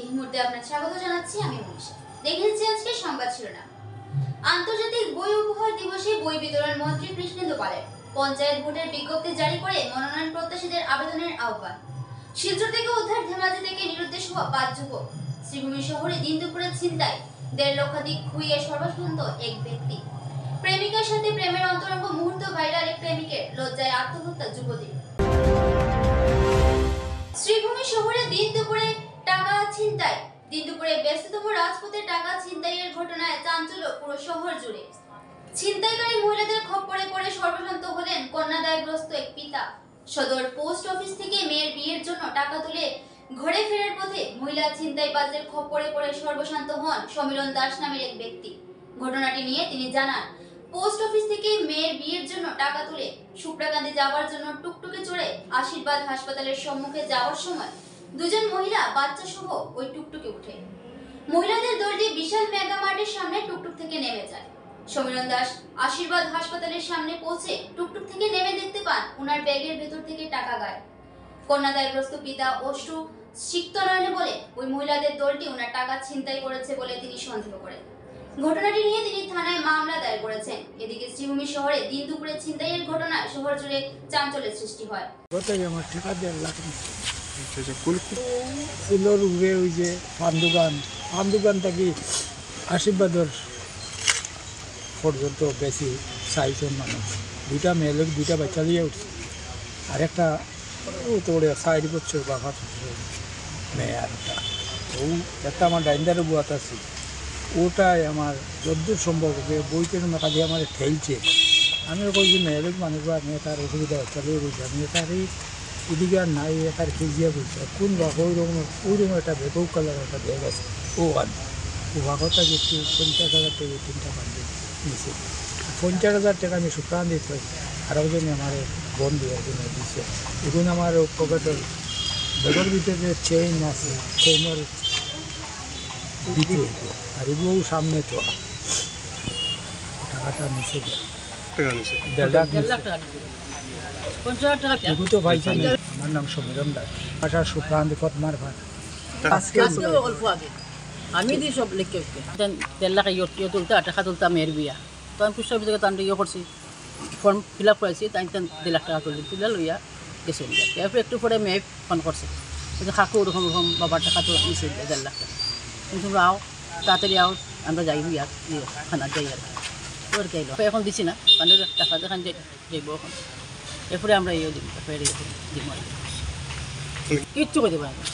এই মুহূর্তে আপনাদের স্বাগত জানাচ্ছি আমি মনীষা। দেখেছি আজকে সংবাদ শিরোনাম। আন্তর্জাতিক বই উপহার দিবসে বই বিতরণ মন্ত্রী কৃষ্ণেন্দু পালের। পঞ্চায়েত ভোটের বিজ্ঞপ্তি জারি করে মনোনয়ন প্রত্যাশীদের আবেদনের আহ্বান। শিলচর থেকে উদ্ধার ধেমাজি থেকে নিরুদ্দেশ হওয়া 5 যুবক। শ্রীভূমি শহরে দিন দুপুরে ছিনতাই, 1.5 লক্ষাধিক খুইয়ে সর্বশান্ত এক ব্যক্তি। প্রেমিকার সাথে প্রেমের অন্তরঙ্গ মুহূর্ত ভাইরাল এক প্রেমিকের, লজ্জায় আত্মহত্যা যুবতী। শ্রীভূমি শহরে দিন দুপুরে টাকা ছিনতাই। দিন দুপুরে ব্যস্ততম রাজপথে টাকা ছিনতাইয়ের ঘটনায় চাঞ্চল্য পুরো শহর জুড়ে। ছিনতাইকারী মহিলাদের খপ্পরে পড়ে সর্বশান্ত হলেন কন্যাদায়গ্রস্ত এক পিতা। সদর পোস্ট অফিস থেকে মেয়ের বিয়ের জন্য টাকা তুলে ঘরে ফেরার পথে মহিলা ছিনতাইবাজদের খপ্পরে পড়ে সর্বশান্ত হন সমীরণ দাস নামের এক ব্যক্তি। ঘটনাটি নিয়ে তিনি জানান, পোস্ট অফিস থেকে মেয়ের বিয়ের জন্য টাকা তুলে সুপ্রাকান্দি যাওয়ার জন্য টুকটুকে চড়ে আশীর্বাদ হাসপাতালের সম্মুখে যাওয়ার সময় দুজন মহিলা বাচ্চা সহ ওই টুকটুকে উঠে। মহিলাদের দলটি বিশাল মেগা মার্টের সামনে টুকটুক থেকে নেমে যায়। সমীরণ দাস আশীর্বাদ হাসপাতালের সামনে পৌঁছে টুকটুক থেকে নেমে দেখতে পান ওনার ব্যাগের ভেতর থেকে টাকা গায়েব। কন্যাদায়গ্রস্ত পিতা অশ্রু সিক্ত নয়নে বলে ওই মহিলাদের দলটি ওনার টাকা ছিনতাই করেছে বলে তিনি সন্দেহ করেন। ঘটনাটি নিয়ে তিনি থানায় মামলা দায়ের করেছেন। এদিকে শ্রীভূমি শহরে দিন দুপুরে ছিনতাইয়ের ঘটনায় শহর জুড়ে চাঞ্চল্যের সৃষ্টি হয়। ফুলের উপরে ওই যে পান দোকান থেকে আশীর্বাদর পর্যন্ত বেশি চাইজন মানুষ। 2টা মেয়ে লোক 2টা বাচ্চা দিয়ে উঠছে, আর একটা তোড়ে 4 বছর বা 5 বছর মেয়ে, আর একটা আমার ডাইন্ডারে বুয়াত আছে। ওটাই আমার যদ্দূর সম্ভব যে বইটের মাথা দিয়ে আমার ঠেলছে। আমিও কই যে মেয়ে লোক মানুষ বা মেয়ে তার অসুবিধা বাচ্চা দিয়ে বলছে, আমি তার এদিকে আর নাই, তার কেজিয়া বলছে কোন বা ওই রকম একটা বেকৌ কালার একটা ব্যাগ আছে। ও ভাগটা একটু 50,000 থেকে 3টা বান্ধে নিয়েছে। 50,000 টাকা আমি শুক্রান দিতে, আর একজনে আমার বন্ধু একজনে দিচ্ছে। এখন আমার পকেটের ব্যাগের ভিতরে চেইন আছে, চেইনের ভিতরে, আর এগুলো সামনে তো টাকাটা নিচে তো পাইছে। আমার নাম সমীরণ দাস, ভাষা সুপ্রান্ত পদ্মার ভাট। আমি দিই সব লিখে 1.5 লাখ ইয়ে তুলতে, টাকা তুলতাম মেয়ের বিয়া। তো আমি পুষ্প অফিসে তার ইয়ে করছি, ফর্ম ফিল আপ করেছি, তাই 2 লাখ টাকা তুলে লইয়া গেছে। এরপর একটু পরে মেয়ে ফোন করছে, কাকু ওরকম বাবার টাকা তো নিচে 1.5 লাখ টাকা, কিন্তু আও তাড়াতাড়ি আও, আমরা যাই বিয়া খানা যাই আর ওর কে এখন দিছি না, কারণ টাকা দেখান যাইব এখন। এরপরে আমরা ইয়ে দিব, দিব কিচ্ছু করতে পারি না।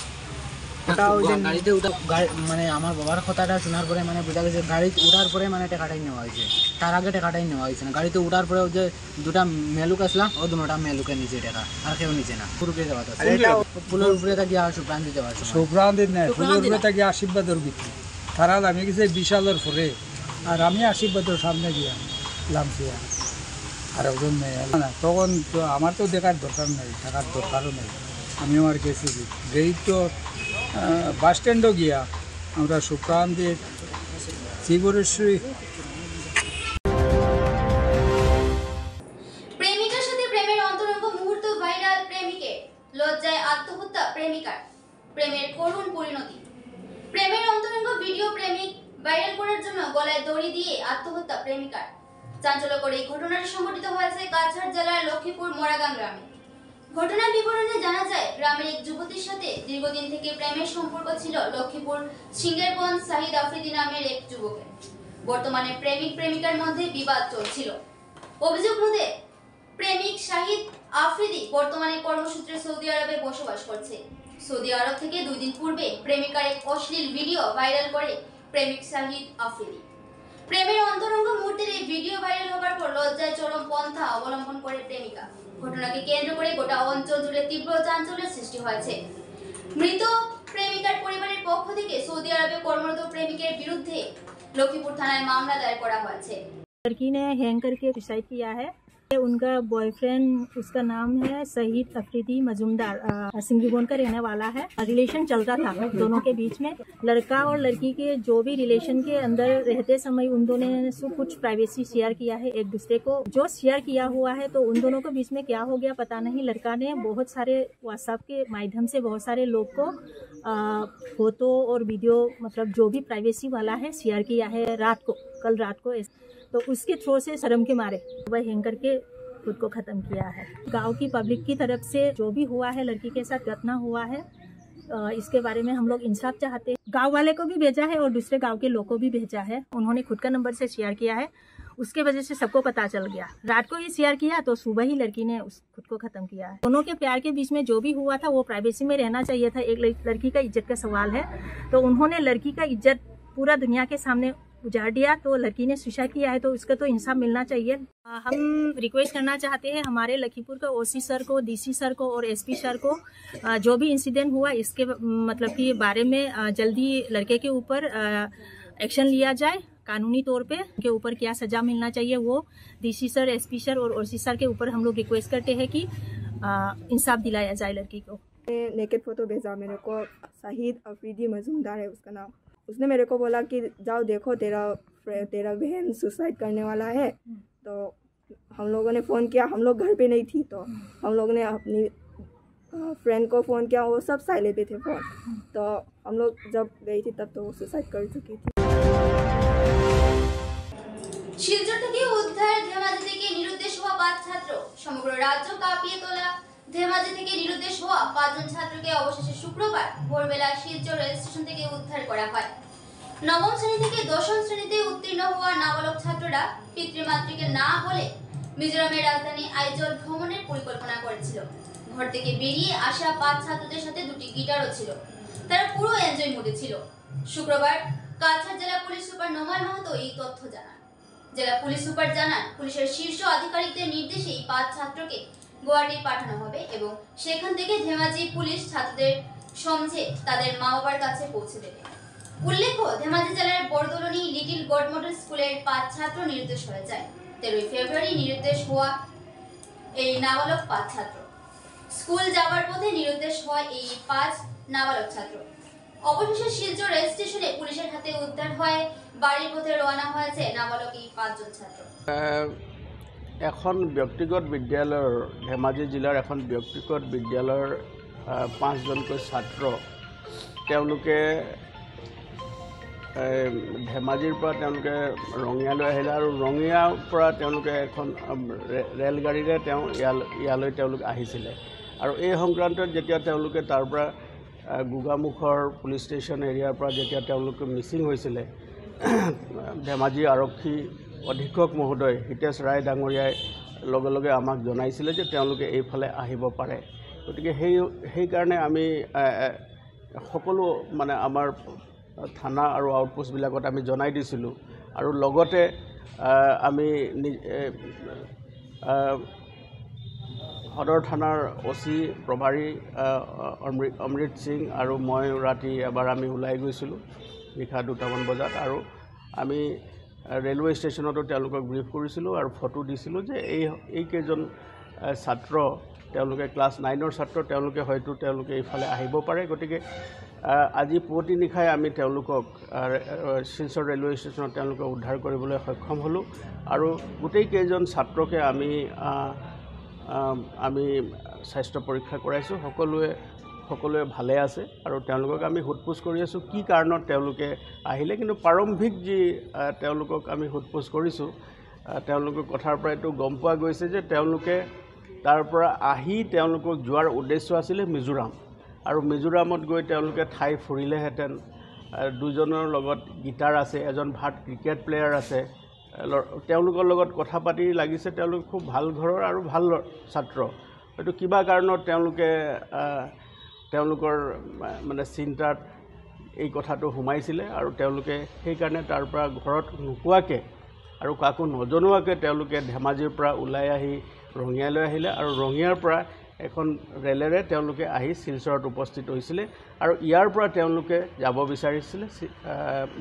গাড়িতে উঠা মানে আমার বাবার কথাটা শোনার পরে মানে বোঝা গেছে গাড়িতে উঠার পরে মানে টাকাটাই নেওয়া হয়েছে, তার আগে টাকাটাই নেওয়া হয়েছে না। গাড়িতে উঠার পরে যে 2টা মেলুক আসলাম, ও 2টা মেলুকের নিচে টাকা, আর কেউ নিচে না। পুরোপুরি দেওয়া ফুলের উপরে থাকি আর সুপ্রাণ দিতে পারছো, সুপ্রাণ দিন না, ফুলের উপরে থাকি আশীর্বাদর ভিতরে তারা আমি গেছে বিশালের পরে, আর আমি আশীর্বাদের সামনে গিয়া লামছি। আর একজন মেয়ে না, তখন তো আমার তো দেখার দরকার নেই, টাকার দরকারও নেই। আমি আমার গেছি গেই তো বাস স্ট্যান্ডও গিয়া আমরা সুপ্রান্তের শিবরেশ্বরী। প্রেমিকার সাথে প্রেমের অন্তরঙ্গ মুহূর্ত ভাইরাল প্রেমিকের, লজ্জায় আত্মহত্যা প্রেমিকার। প্রেমের করুণ পরিণতি। প্রেমের অন্তরঙ্গ ভিডিও প্রেমিক ভাইরাল করার জন্য গলায় দড়ি দিয়ে আত্মহত্যা প্রেমিকার। চাঞ্চল্যকর এই ঘটনাটি সংঘটিত হয়েছে কাছাড় জেলার লক্ষ্মীপুর মোরাগাং গ্রামে। ঘটনার বিবরণে জানা যায়, গ্রামের এক যুবতীর সাথে দীর্ঘদিন থেকে প্রেমের সম্পর্ক ছিল লক্ষ্মীপুর সিঙ্গেরগঞ্জ শাহিদ আফ্রিদি নামের এক যুবকের। বর্তমানে প্রেমিক প্রেমিকার মধ্যে বিবাদ চলছিল। অভিযোগ মতে প্রেমিক শাহিদ আফ্রিদি বর্তমানে কর্মসূত্রে সৌদি আরবে বসবাস করছে। সৌদি আরব থেকে 2 দিন পূর্বে প্রেমিকার এক অশ্লীল ভিডিও ভাইরাল করে প্রেমিক শাহিদ আফ্রিদি। প্রেমের অন্তরঙ্গ মুহূর্তের এই ভিডিও ভাইরাল হবার পর লজ্জায় চরম পন্থা অবলম্বন করে প্রেমিকা। ঘটনাকে কেন্দ্র করে গোটা অঞ্চল জুড়ে তীব্র চাঞ্চল্যের সৃষ্টি হয়েছে। মৃত প্রেমিকার পরিবারের পক্ষ থেকে সৌদি আরবে কর্মরত প্রেমিকের বিরুদ্ধে লক্ষ্মীপুর থানায় মামলা দায়ের করা হয়েছে। लड़की ने हैंग करके सुसाइड किया है उनका बॉयफ्रेंड, उसका नाम है शहीद अफरीदी मजुमदार, सिंगीगोन का रहने वाला है। रिलेशन चलता था दोनों के बीच में। लड़का और लड़की के जो भी रिलेशन के अंदर रहते समय उन दोनों ने कुछ प्राइवेसी शेयर किया है एक दूसरे को। जो शेयर किया हुआ है तो उन दोनों के बीच में क्या हो गया पता नहीं। लड़का ने बहुत सारे व्हाट्सएप के माध्यम से बहुत सारे लोग को फोटो और वीडियो, मतलब जो भी प्राइवेसी वाला है, शेयर किया है कल रात को। तो उसके थ्रू से शर्म के मारे वह हैंग करके खुद को ख़त्म किया है। गांव की पब्लिक की तरफ से जो भी हुआ है, लड़की के साथ घटना हुआ है, इसके बारे में हम लोग इंसाफ चाहते हैं। गांव वाले को भी भेजा है और दूसरे गांव के लोग को भी भेजा है। उन्होंने खुद का नंबर से शेयर किया है, उसके वजह से सबको पता चल गया। रात को ये शेयर किया तो सुबह ही लड़की ने खुद को ख़त्म किया है। दोनों के प्यार के बीच में जो भी हुआ था वो प्राइवेसी में रहना चाहिए था। एक लड़की का इज्जत का सवाल है, तो उन्होंने लड़की का इज्जत पूरा दुनिया के सामने उजाड़ दिया। तो लड़की ने सुसाइड किया है तो इसका तो इंसाफ मिलना चाहिए। हम रिक्वेस्ट करना चाहते हैं हमारे लखीमपुर के ओसी सर को, डीसी सर को और एसपी सर को, जो भी इंसिडेंट हुआ इसके मतलब कि बारे में जल्दी लड़के के ऊपर एक्शन लिया जाए। कानूनी तौर पे के ऊपर क्या सजा मिलना चाहिए वो डीसी सर, एसपी सर और ओसी सर के ऊपर हम लोग रिक्वेस्ट करते हैं कि इंसाफ दिलाया जाए लड़की को। नेकेड फोटो भेजा मेरे को, शहीद अफरीदी मजुमदार है उसका नाम। उसने मेरे को बोला कि जाओ देखो तेरा बहन सुसाइड करने वाला है। तो हम लोगों ने फ़ोन किया, हम लोग घर पे नहीं थी, तो हम लोग ने अपनी फ्रेंड को फ़ोन किया, वो सब साइलेंट पे थे फ़ोन। तो हम लोग जब गई थी तब तो वो सुसाइड कर चुकी थी। শিলচর থেকে উদ্ধার ধেমাজি থেকে নিরুদ্দেশ হওয়া 5 ছাত্র। সমগ্র রাজ্য কাঁপিয়ে তোলা ধেমাজি থেকে নিরুদ্দেশ হওয়া 5 জন ছাত্রকে অবশেষে শুক্রবার ভোরবেলা শিলচর রেল স্টেশন থেকে উদ্ধার করা হয়। নবম শ্রেণী থেকে দশম শ্রেণীতে উত্তীর্ণ হওয়া নাবালক ছাত্ররা পিতৃমাতৃকে না বলে মিজোরামের রাজধানী আইজল ভ্রমণের পরিকল্পনা করেছিল। ঘর থেকে বেরিয়ে আসা 5 ছাত্রদের সাথে দুটি গিটারও ছিল। তারা পুরো এনজয় মুডে ছিল। শুক্রবার কাছাড় জেলা পুলিশ সুপার নোমান মাহাতো এই তথ্য জানান। জেলা পুলিশ সুপার জানান, পুলিশের শীর্ষ আধিকারিকদের নির্দেশে এই 5 ছাত্রকে গুয়াহাটি পাঠানো হবে এবং সেখান থেকে ধেমাজি পুলিশ ছাত্রদের সমঝে তাদের মা বাবার কাছে পৌঁছে দেবে। উল্লেখ্য, ধেমাজি জেলার বড়দলনি লিটল গড মডেল স্কুলের 5 ছাত্র নিরুদ্দেশ হয়ে যায়। 13 ফেব্রুয়ারি নিরুদ্দেশ হওয়া এই নাবালক 5 ছাত্র। স্কুল যাওয়ার পথে নিরুদ্দেশ হয় এই 5 নাবালক ছাত্র। অবশেষে শিলচর রেল স্টেশনে পুলিশের হাতে উদ্ধার হয়। বাড়ির পথে রওনা হয়েছে নাবালক এই 5 জন ছাত্র। এখন ব্যক্তিগত বিদ্যালয়ৰ ধেমাজি জিলাৰ এখন ব্যক্তিগত বিদ্যালয়ৰ 5 জনকৈ ছাত্ৰ তেওঁলোকে ধেমাজিৰ পৰা তেওঁলোকে ৰঙিয়ালৈ আহিলে আৰু ৰঙিয়াৰ পৰা তেওঁলোকে এখন ৰেলগাড়ীৰে ইয়ালৈ তেওঁলোক আহিছিলে। আৰু এই সংক্ৰান্তত যেতিয়া তেওঁলোকে তাৰ পৰা গোগামুখৰ পুলিচ ষ্টেচন এৰিয়াৰ পৰা যেতিয়া তেওঁলোকে মিচিং হৈছিলে, ধেমাজি আৰক্ষী অধীক্ষক মহোদয় হিতেশ ৰায় ডাঙৰীয়াই লগে লগে আমাক জনাইছিলে যে তেওঁলোকে এইফালে আহিব পাৰে। গতিকে সেইকাৰণে আমি সকলো মানে আমাৰ থানা আৰু আউটপোষ্টবিলাকত আমি জনাই দিছিলোঁ। আৰু লগতে আমি সদৰ থানাৰ অচি প্ৰভাৰী অমৃত সিং আৰু মই ৰাতি এবাৰ আমি ওলাই গৈছিলোঁ নিশা 2টামান বজাত। আৰু আমি ৰেলৱে ষ্টেচনতো তেওঁলোকক ব্ৰিফ কৰিছিলোঁ আৰু ফটো দিছিলোঁ যে এইকেইজন ছাত্ৰ তেওঁলোকে ক্লাছ 9ৰ ছাত্ৰ, তেওঁলোকে এইফালে আহিব পাৰে। গতিকে আজি পুৱতি নিশাই আমি তেওঁলোকক শিলচৰ ৰেলৱে ষ্টেচনত তেওঁলোকক উদ্ধাৰ কৰিবলৈ সক্ষম হ'লোঁ। আৰু গোটেইকেইজন ছাত্ৰকে আমি স্বাস্থ্য পৰীক্ষা কৰাইছোঁ। সকলোৱে ভালে আছে আৰু তেওঁলোকক আমি সোধপোছ কৰি আছোঁ কি কাৰণত তেওঁলোকে আহিলে। কিন্তু প্ৰাৰম্ভিক যি তেওঁলোকক আমি সোধপোছ কৰিছোঁ, তেওঁলোকৰ কথাৰ পৰা এইটো গম পোৱা গৈছে যে তেওঁলোকে তাৰ পৰা আহি তেওঁলোকক যোৱাৰ উদ্দেশ্য আছিলে মিজোৰাম। আৰু মিজোৰামত গৈ তেওঁলোকে ঠাই ফুৰিলেহেঁতেন। 2জনৰ লগত গিটাৰ আছে, এজন ভাল ক্ৰিকেট প্লেয়াৰ আছে। তেওঁলোকৰ লগত কথা পাতি লাগিছে তেওঁলোক খুব ভাল ঘৰৰ আৰু ভাল ছাত্ৰ। হয়তো কিবা কাৰণত তেওঁলোকৰ মানে চিন্তাত এই কথাটো সোমাইছিলে আৰু তেওঁলোকে সেইকাৰণে তাৰ পৰা ঘৰত নোকোৱাকৈ আৰু কাকো নজনোৱাকৈ তেওঁলোকে ধেমাজিৰ পৰা ওলাই আহি ৰঙিয়ালৈ আহিলে। আৰু ৰঙিয়াৰ পৰা এখন ৰেলেৰে তেওঁলোকে আহি শিলচৰত উপস্থিত হৈছিলে আৰু ইয়াৰ পৰা তেওঁলোকে যাব বিচাৰিছিলে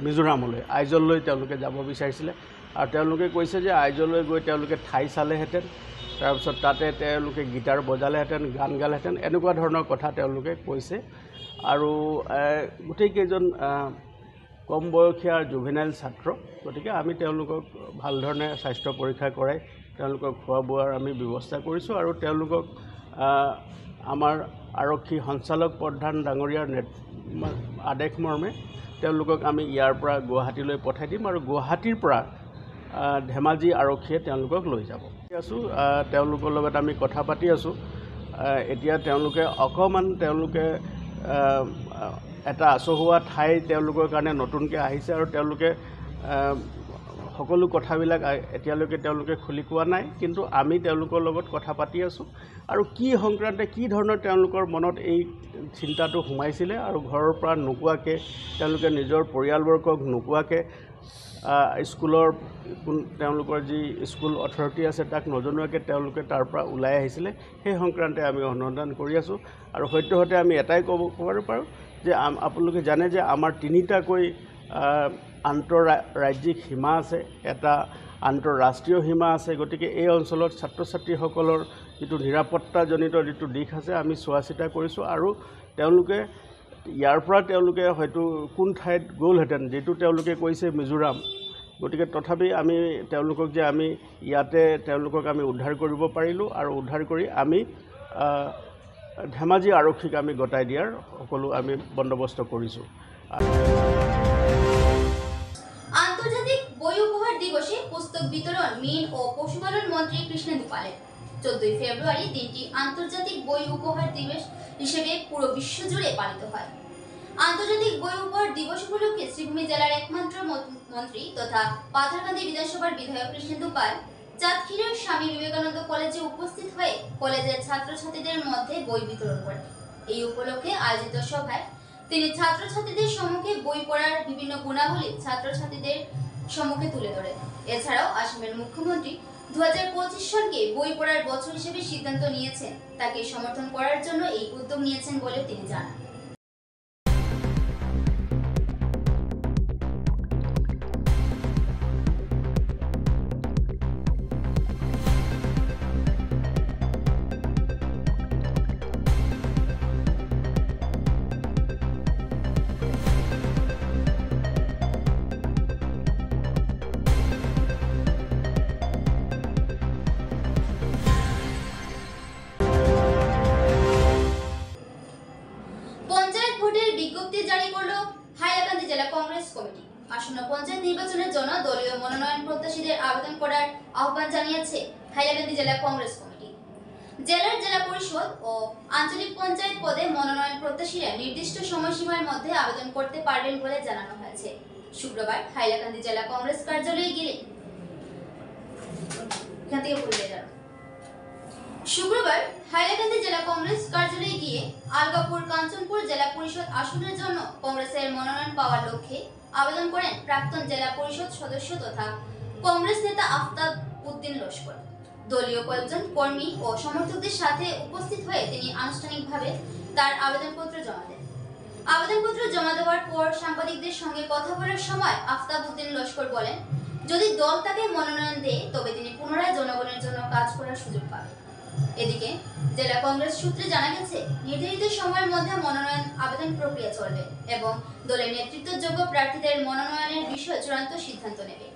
মিজোৰামলৈ আইজললৈ তেওঁলোকে যাব বিচাৰিছিলে আৰু তেওঁলোকে কৈছে যে আইজললৈ গৈ তেওঁলোকে ঠাই চালেহেঁতেন তাৰপিছত তাতে তেওঁলোকে গীটাৰ বজালেহেঁতেন গান গালেহেঁতেন এনেকুৱা ধৰণৰ কথা তেওঁলোকে কৈছে আৰু গোটেইকেইজন কম বয়সীয়া জুভেনাইল ছাত্ৰ গতিকে আমি তেওঁলোকক ভাল ধৰণে স্বাস্থ্য পৰীক্ষা কৰাই তেওঁলোকক খোৱা বোৱাৰ আমি ব্যৱস্থা কৰিছোঁ আৰু তেওঁলোকক আমাৰ আৰক্ষী সঞ্চালক প্ৰধান ডাঙৰীয়াৰ আদেশ মৰ্মে তেওঁলোকক আমি ইয়াৰ পৰা গুৱাহাটীলৈ পঠাই দিম আৰু গুৱাহাটীৰ পৰা ধেমাজি আৰক্ষীয়ে তেওঁলোকক লৈ যাব তেওঁলোকৰ লগত আমি কথা পাতি আছোঁ এতিয়া তেওঁলোকে অকণমান তেওঁলোকে এটা আচহুৱা ঠাই তেওঁলোকৰ কাৰণে নতুনকৈ আহিছে আৰু তেওঁলোকে সকলো কথাবিলাক এতিয়ালৈকে তেওঁলোকে খুলি কোৱা নাই কিন্তু আমি তেওঁলোকৰ লগত কথা পাতি আছোঁ আৰু কি সংক্ৰান্তে কি ধৰণৰ তেওঁলোকৰ মনত এই চিন্তাটো সোমাইছিলে আৰু ঘৰৰ পৰা নোকোৱাকৈ তেওঁলোকে নিজৰ পৰিয়ালবৰ্গক নোকোৱাকৈ স্কুলৰ তেওঁলোকৰ যি স্কুল অথৰিটি আছে তাক নজনোৱাকৈ তেওঁলোকে তাৰ পৰা ওলাই আহিছিলে সেই সংক্ৰান্তে আমি অনুসন্ধান কৰি আছোঁ আৰু সত্যহতে আমি এটাই ক'ব পাৰোঁ যে আপোনালোকে জানে যে আমাৰ 3টাকৈ আন্তঃৰাজ্যিক সীমা আছে এটা আন্তঃৰাষ্ট্ৰীয় সীমা আছে গতিকে এই অঞ্চলত ছাত্ৰ ছাত্ৰীসকলৰ যিটো নিৰাপত্তাজনিত যিটো দিশ আছে আমি চোৱা চিতা কৰিছোঁ আৰু তেওঁলোকে ইয়াৰ পৰা তেওঁলোকে হয়তো কোন ঠাইত গ'লহেঁতেন যিটো তেওঁলোকে কৈছে মিজোৰাম গতিকে তথাপি আমি তেওঁলোকক যে আমি ইয়াতে তেওঁলোকক আমি উদ্ধাৰ কৰিব পাৰিলোঁ আৰু উদ্ধাৰ কৰি আমি ধেমাজি আৰক্ষীক আমি গতাই দিয়াৰ সকলো আমি বন্দোবস্ত কৰিছোঁ আন্তর্জাতিক বই উপহার দিবসে পুস্তক বিতরণ মিন ও পশুপালন মন্ত্রী কৃষ্ণেন্দু পালের 14 ফেব্রুয়ারি দিনটি আন্তর্জাতিক বই উপহার দিবস হিসেবে পুরো বিশ্ব জুড়ে পালিত হয় আন্তর্জাতিক বই উপহার দিবস উপলক্ষে শ্রীভূমি জেলার একমাত্র মন্ত্রী তথা পাথারকান্দি বিধানসভার বিধায়ক কৃষ্ণেন্দু পাল চাঁদখিরের স্বামী বিবেকানন্দ কলেজে উপস্থিত হয়ে কলেজের ছাত্রছাত্রীদের মধ্যে বই বিতরণ করেন এই উপলক্ষে আয়োজিত সভায় তিনি ছাত্রছাত্রীদের সম্মুখে বই পড়ার বিভিন্ন গুণাবলী ছাত্রছাত্রীদের সম্মুখে তুলে ধরেন এছাড়াও আসামের মুখ্যমন্ত্রী 2025 সালকে বই পড়ার বছর হিসেবে সিদ্ধান্ত নিয়েছেন তাকে সমর্থন করার জন্য এই উদ্যোগ নিয়েছেন বলে তিনি জানান আসন্ন পঞ্চায়েত নির্বাচনের জন্য দলীয় মনোনয়ন প্রত্যাশীদের আবেদন করার আহ্বান জানিয়েছে হাইলাকান্দি জেলা কংগ্রেস কমিটি জেলার জেলা পরিষদ ও আঞ্চলিক পঞ্চায়েত পদে মনোনয়ন প্রত্যাশীরা নির্দিষ্ট সময়সীমার মধ্যে আবেদন করতে পারবেন বলে জানানো হয়েছে শুক্রবার হাইলাকান্দি জেলা কংগ্রেস কার্যালয়ে গিয়ে আলগাপুর কাঞ্চনপুর জেলা পরিষদ আসনের জন্য কংগ্রেসের মনোনয়ন পাওয়ার লক্ষ্যে আবেদন করেন প্রাক্তন জেলা পরিষদ সদস্য তথা কংগ্রেস নেতা আফতাব উদ্দিন লস্কর দলীয় কয়েকজন কর্মী ও সমর্থকদের সাথে উপস্থিত হয়ে তিনি আনুষ্ঠানিকভাবে তার আবেদনপত্র জমা দেন আবেদনপত্র জমা দেওয়ার পর সাংবাদিকদের সঙ্গে কথা বলার সময় আফতাব উদ্দিন লস্কর বলেন যদি দল তাকে মনোনয়ন দেয় তবে তিনি পুনরায় জনগণের জন্য কাজ করার সুযোগ পাবেন এদিকে জেলা কংগ্রেস সূত্রে জানা গেছে নির্ধারিত সময়ের মধ্যে মনোনয়ন আবেদন প্রক্রিয়া চলবে এবং দলের নেতৃত্বযোগ্য প্রার্থীদের মনোনয়নের বিষয়ে চূড়ান্ত সিদ্ধান্ত নেবে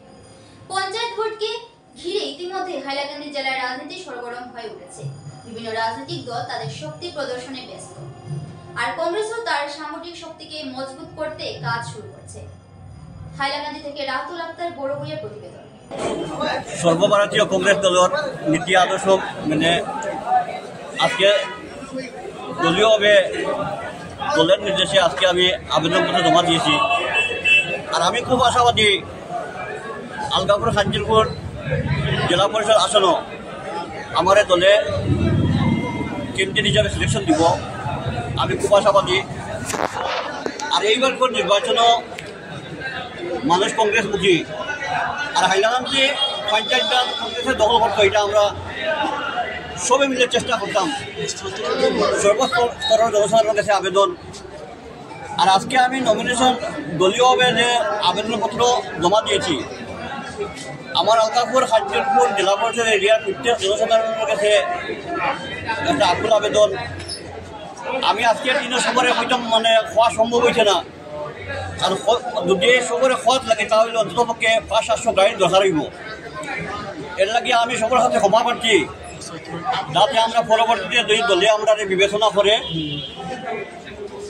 পঞ্চায়েত ভোটকে ঘিরে ইতিমধ্যে হাইলাকান্দি জেলার রাজনীতি সরগরম হয়ে উঠেছে বিভিন্ন রাজনৈতিক দল তাদের শক্তি প্রদর্শনে ব্যস্ত আর কংগ্রেসও তার সামরিক শক্তিকে মজবুত করতে কাজ শুরু করেছে হাইলাকান্দি থেকে রাতুল আক্তার বড়বইয়ের প্রতিবেদন সর্বভারতীয় কংগ্রেস দলের নীতি আদর্শ মানে আজকে দলীয়ভাবে দলের নির্দেশে আজকে আমি আবেদনপত্র জমা দিয়েছি আর আমি খুব আশাবাদী আলগাপুর খানজিরপুর জেলা পরিষদ আসনও আমার দলে ক্যান্ডিডেট হিসাবে সিলেকশন দিব আমি খুব আশাবাদী আর এইবার নির্বাচনও মানুষ কংগ্রেসমুখী আর হাইলাকান্দি পঞ্চায়েতটা কংগ্রেসের দখল করতো এটা আমরা সবাই মিলে চেষ্টা করতাম সর্বস্তরের জনসাধারণের কাছে আবেদন। আর আজকে আমি নমিনেশন দলীয়ভাবে যে আবেদনপত্র জমা দিয়েছি, আমার আলতাপুর খাদ্যপুর জেলা পরিষদ এরিয়ার প্রত্যেক জনসাধারণের কাছে একটা আকুল আবেদন। আমি আজকে দিনের সবরে হয়তো মানে খাওয়া সম্ভব হয়েছে না, আর যদি সবরে খাওয়া লাগে তাহলে অন্ততপক্ষে 500-700 গাড়ির দরকার হইব। এর লাগে আমি সবার সাথে ক্ষমা প্রার্থী, যাতে আমরা পরবর্তীতে দুই দলে আমরা বিবেচনা করে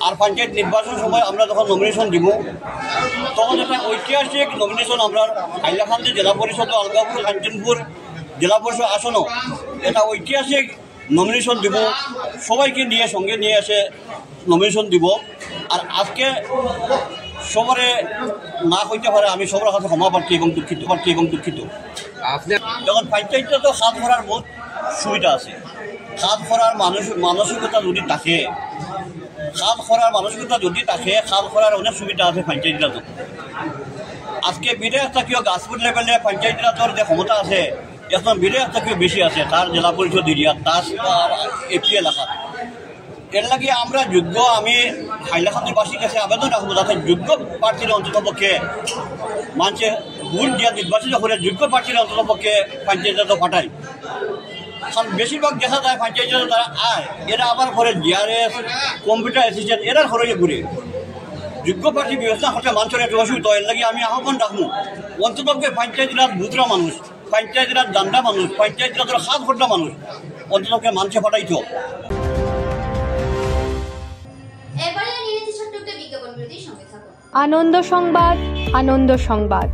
আর পঞ্চায়েত নির্বাচন সময় আমরা যখন নমিনেশন দিব তখন একটা ঐতিহাসিক নমিনেশন আমরা হাইলাকান্দি জেলা পরিষদ ও আলগাপুর কাঞ্চনপুর জেলা পরিষদ আসনও এটা ঐতিহাসিক নমিনেশন দিব, সবাইকে নিয়ে সঙ্গে নিয়ে এসে নমিনেশন দিব। আর আজকে সবরে না হইতে পারে আমি সবার কাছে ক্ষমা প্রার্থী এবং দুঃখিত। যখন পঞ্চায়েতটা তো কাজ করার বহুত সুবিধা আছে, কাজ করার মানসিকতা যদি থাকে, কাজ করার অনেক সুবিধা আছে পঞ্চায়েত রাজত। আজকে বিধায়ক থাকেও গাছপুর লেভেলে পঞ্চায়েত রাজর যে ক্ষমতা আছে এখন বিধায়ক থাকেও বেশি আছে তার জেলা পরিষদ এরিয়া, তার এপি এলাকা। এর লাগে আমরা যোগ্য, আমি হাইলাকান্দিবাসীর কাছে আবেদন রাখবো যাতে যোগ্য প্রার্থীরা অন্ততপক্ষে মানুষে ভোট দিয়া নির্বাচিত করে যোগ্য প্রার্থীরা অন্ততপক্ষে পঞ্চায়েত পাঠায়। কারণ বেশিরভাগ দেখা যায় পঞ্চায়েত তারা আয়, এরা আবার করে জিআরএস, কম্পিউটার অ্যাসিস্ট্যান্ট এরা ঘরে ঘুরে। যোগ্য প্রার্থী বিবেচনা করতে মানুষের একটু অসুবিধা। এর লাগে আমি আহ্বান রাখবো অন্ততপক্ষে পঞ্চায়েত রাজ বুতরা মানুষ, পঞ্চায়েত রাজ জান্দা মানুষ, পঞ্চায়েত রাজের হাত ভোটা মানুষ অন্ততপক্ষে মানুষে পাঠাইতো। আনন্দ সংবাদ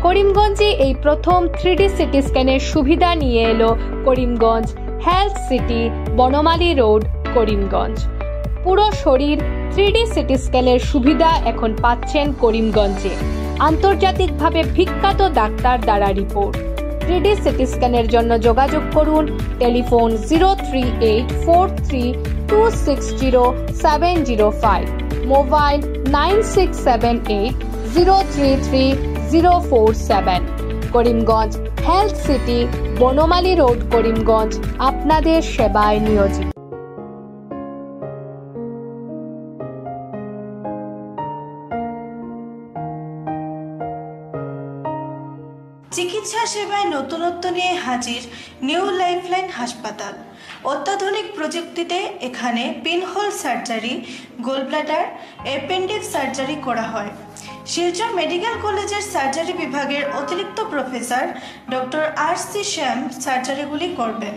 করিমগঞ্জে এই প্রথম 3D সিটি স্ক্যানের সুবিধা নিয়ে এলো Karimganj health city, Banamali road, Karimganj. পুরো শরীর 3D সিটি স্ক্যানের সুবিধা এখন পাচ্ছেন করিমগঞ্জে। আন্তর্জাতিকভাবে বিখ্যাত ডাক্তার দ্বারা রিপোর্ট। 3D সিটি স্ক্যানের জন্য যোগাযোগ করুন telephone 03843260705, mobile 9678033047। Karimganj health city, Banamali road, Karimganj আপনাদের সেবায় নিয়োজিত। চিকিৎসা সেবায় নতুনত্ব নিয়ে হাজির নিউ লাইফলাইন হাসপাতাল। অত্যাধুনিক প্রযুক্তিতে এখানে pinhole surgery, gallbladder, appendix surgery করা হয়। শিলচর মেডিকেল কলেজের সার্জারি বিভাগের অতিরিক্ত প্রফেসর ডক্টর RC শ্যাম সার্জারিগুলি করবেন।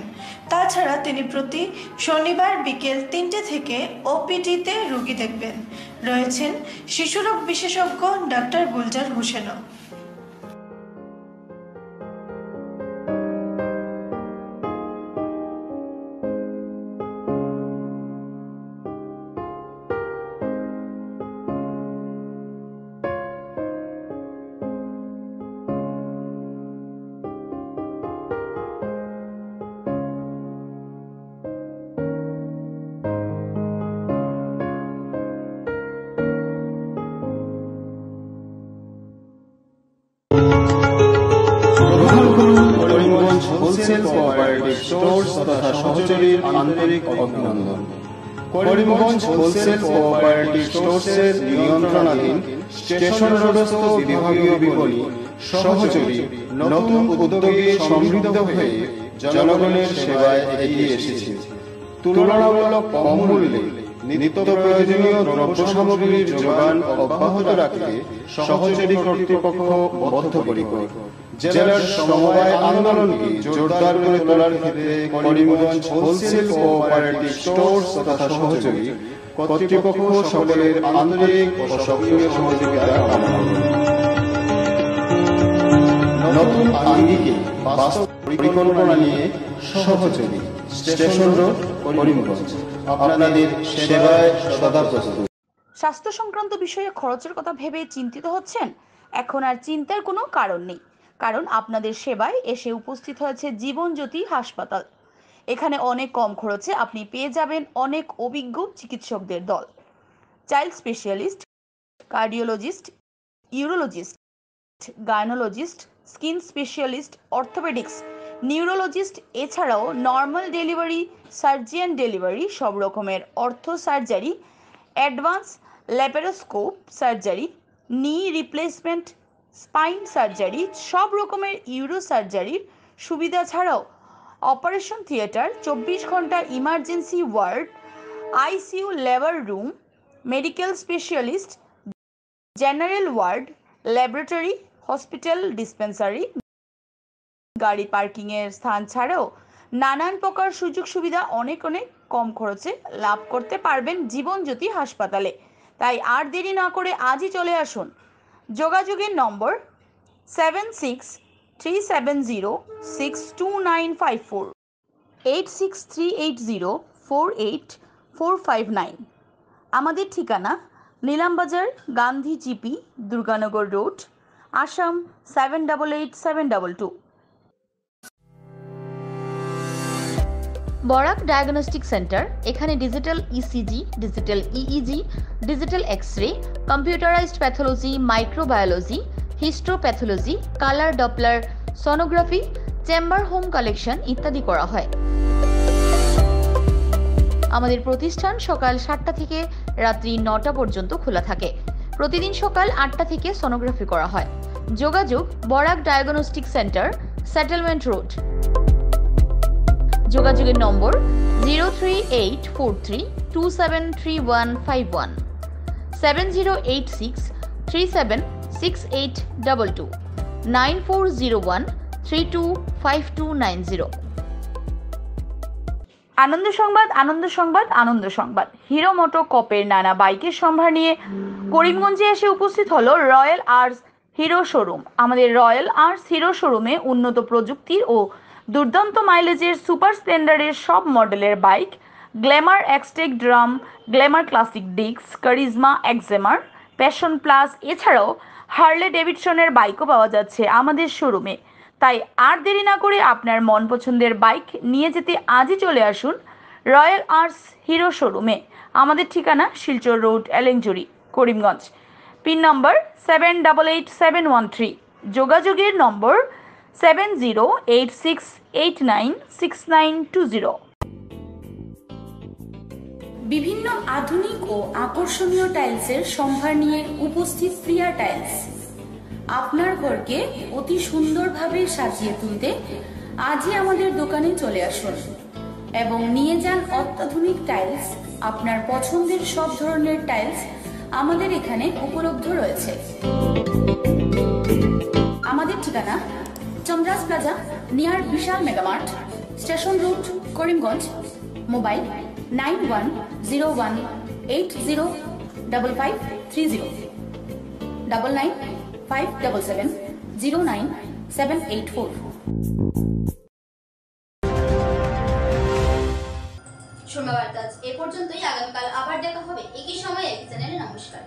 তাছাড়া তিনি প্রতি শনিবার বিকেল 3টে থেকে OPD-তে রোগী দেখবেন। রয়েছেন শিশুরোগ বিশেষজ্ঞ ডক্টর গুলজার হোসেনও। হোলসেল কোঅপারেটিভ স্টোর্স তথা সহযোগীর আন্তরিক অভিনন্দন। করিমগঞ্জ হোলসেল কোঅপারেটিভ স্টোর্সের নিয়ন্ত্রণাধীন স্টেশন রোডস্থ বিভাগীয় বিপণী সহযোগী নতুন উদ্যোগে সমৃদ্ধ হয়ে জনগণের সেবায় এগিয়ে এসেছে। তুলনামূলক কম মূল্যে নিত্য প্রয়োজনীয় দ্রব্য সামগ্রীর যোগান অব্যাহত রাখতে সহযোগী কর্তৃপক্ষ বদ্ধপরিকর। জেলার সমবায় আন্দোলনকে জোরদার করে তোলার ক্ষেত্রে করিমগঞ্জ হোলসেল কোঅপারেটিভ স্টোর্স তথা সহযোগী কর্তৃপক্ষ সকলের আন্তরিক ও সক্রিয় সহযোগিতা কামনা করে। নতুন আঙ্গিকে বাস্তব পরিকল্পনা নিয়ে সহযোগী স্টেশন রোড, করিমগঞ্জ আপনাদের সেবায় সদা প্রস্তুত। স্বাস্থ্য সংক্রান্ত বিষয়ে খরচের কথা ভেবে চিন্তিত হচ্ছেন? এখন আর চিন্তার কোনো কারণ নেই, কারণ আপনাদের সেবায় এসে উপস্থিত হয়েছে জীবনজ্যোতি হাসপাতাল। এখানে অনেক কম খরচে আপনি পেয়ে যাবেন অনেক অভিজ্ঞ চিকিৎসকদের দল। Child specialist, cardiologist, urologist, gynaecologist, skin specialist, orthopaedics neurologist, এছাড়াও নর্মাল ডেলিভারি, সার্জিয়ান ডেলিভারি, সব রকমের ortho surgery, advance laparoscope surgery, knee replacement, spine surgery, সব রকমের ইউরো সার্জারির সুবিধা ছাড়াও অপারেশন থিয়েটার, 24 ঘন্টা emergency ward, ICU labour room, medical specialist, general ward, laboratory, hospital dispensary, গাড়ি পার্কিংয়ের স্থান ছাড়াও নানান প্রকার সুযোগ সুবিধা অনেক কম খরচে লাভ করতে পারবেন জীবনজ্যোতি হাসপাতালে। তাই আর দেরি না করে আজই চলে আসুন। যোগাযোগের নম্বর 7637062954, 8638048459। আমাদের ঠিকানা Nilambazar, Gandhi GP, Durganagar road, Assam 788722। Barak diagnostic centre, এখানে digital ECG, digital EEG, digital X ray, computerised pathology, microbiology, histopathology, colour Doppler sonography, chamber home collection ইত্যাদি করা হয়। আমাদের প্রতিষ্ঠান সকাল 7টা থেকে রাত্রি 9টা পর্যন্ত খোলা থাকে। প্রতিদিন সকাল 8টা থেকে সোনোগ্রাফি করা হয়। যোগাযোগ Barak diagnostic centre, settlement road. যোগাযোগের নম্বর 03843273151, 7086376822, 9401325290। আনন্দ সংবাদ, আনন্দ সংবাদ, আনন্দ সংবাদ। হিরো মোটো কপের নানা বাইকের সম্ভার নিয়ে করিমগঞ্জে এসে উপস্থিত হলো রয়্যাল আর্টস হিরো শোরুম। আমাদের রয়্যাল আর্টস হিরো শোরুমে উন্নত প্রযুক্তির ও দুর্দান্ত মাইলেজের সুপার স্প্লেন্ডারের সব মডেলের bike, Glamour Xtec drum, Glamour classic disc, Karizma XMR, Passion Plus, এছাড়াও হার্লে ডেভিডসনের বাইকও পাওয়া যাচ্ছে আমাদের শোরুমে। তাই আর দেরি না করে আপনার মন পছন্দের বাইক নিয়ে যেতে আজই চলে আসুন রয়্যাল আর্টস হিরো শোরুমে। আমাদের ঠিকানা শিলচর রোড, এলেংজুরি, করিমগঞ্জ। পিন নম্বর 788713। যোগাযোগের নম্বর 7086896920। বিভিন্ন আধুনিক ও আকর্ষণীয় টাইলসের সম্ভার নিয়ে উপস্থিত প্রিয়া টাইলস। আপনার ঘরকে অতি সুন্দরভাবে সাজিয়ে তুলতে আজই আমাদের দোকানে চলে আসুন এবং নিয়ে যান অত্যাধুনিক টাইলস। আপনার পছন্দের সব ধরনের টাইলস আমাদের এখানে উপলব্ধ রয়েছে। আমাদের ঠিকানা Chandra's plaza, near Vishal Mega Mart, station road, Karimganj. Mobile 9101805530, 9957709784। শোনা বার্তা এ পর্যন্তই। আগামীকাল আবার দেখা হবে একই সময়ে একই চ্যানেলে। নমস্কার।